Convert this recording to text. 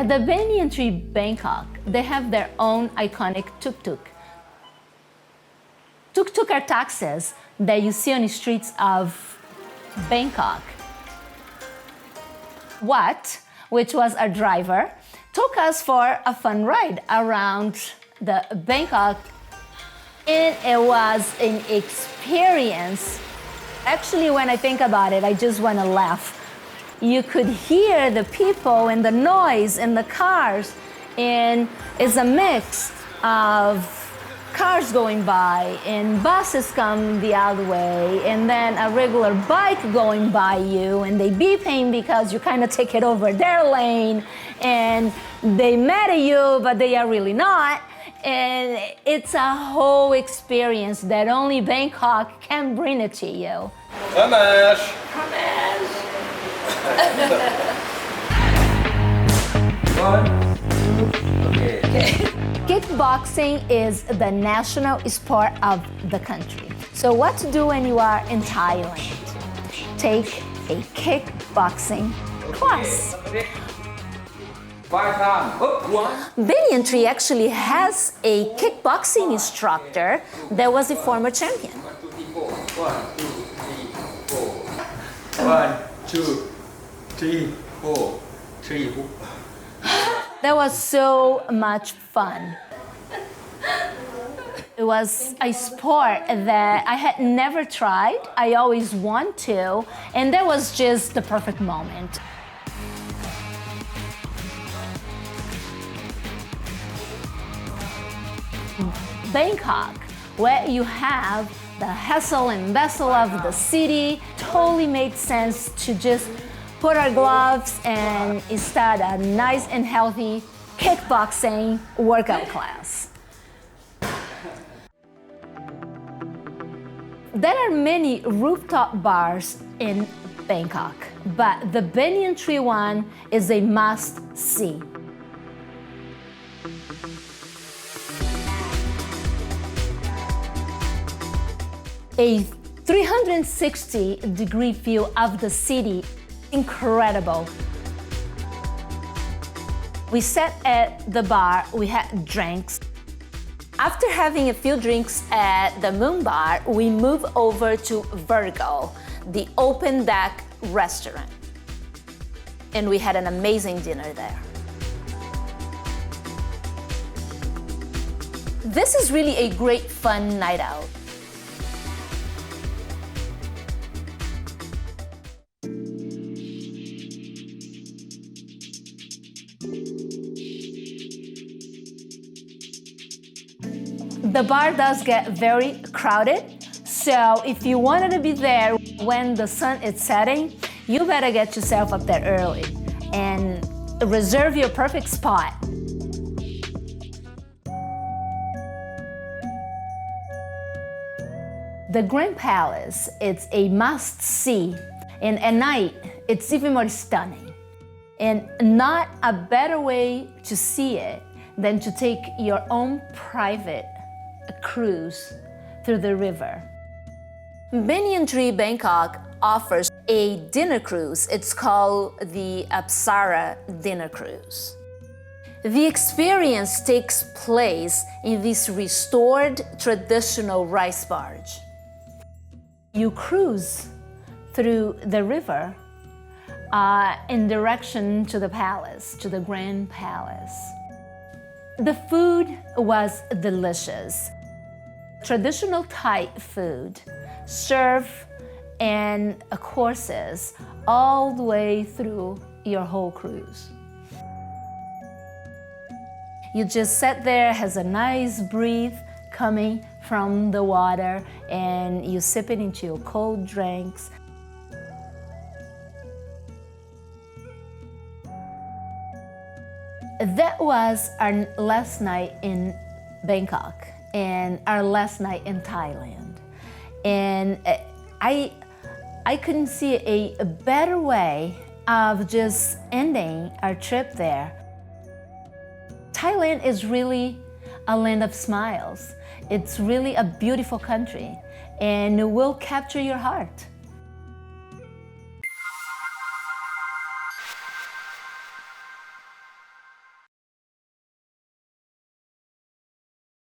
At the Banyan Tree Bangkok, they have their own iconic tuk-tuk. Tuk-tuk are taxis that you see on the streets of Bangkok. Wat, which was our driver, took us for a fun ride around the Bangkok, and it was an experience. Actually, when I think about it, I just want to laugh. You could hear the people and the noise in the cars, and it's a mix of cars going by and buses come the other way, and then a regular bike going by you, and they beeping because you kind of take it over their lane, and they mad at you, but they are really not. And it's a whole experience that only Bangkok can bring it to you. Ramesh! One, two, okay. Kickboxing is the national sport of the country. So what to do when you are in Thailand? Take a kickboxing class. Okay. 5 times. Up, 1. Banyan Tree actually has a kickboxing instructor that was a former champion. 1, 2, 3, 4. 1, 2, 3, 4. 3, 4. That was so much fun. It was a sport that I had never tried. I always want to, and that was just the perfect moment. Bangkok, where you have the hustle and bustle of the city, totally made sense to just put our gloves and start a nice and healthy kickboxing workout class. There are many rooftop bars in Bangkok, but the Banyan Tree one is a must-see. A 360-degree view of the city, incredible. We sat at the bar, we had drinks. After having a few drinks at the Moon Bar, we moved over to Vertigo, the open deck restaurant. And we had an amazing dinner there. This is really a great fun night out. The bar does get very crowded, so if you wanted to be there when the sun is setting, you better get yourself up there early and reserve your perfect spot. The Grand Palace, it's a must-see, and at night, it's even more stunning. And not a better way to see it than to take your own private cruise through the river. Banyan Tree Bangkok offers a dinner cruise. It's called the Apsara Dinner Cruise. The experience takes place in this restored traditional rice barge. You cruise through the river in direction to the palace, to the Grand Palace. The food was delicious. Traditional Thai food served in courses all the way through your whole cruise. You just sat there, has a nice breeze coming from the water, and you sip it into your cold drinks. That was our last night in Bangkok and our last night in Thailand. And I couldn't see a better way of just ending our trip there. Thailand is really a land of smiles. It's really a beautiful country, and it will capture your heart.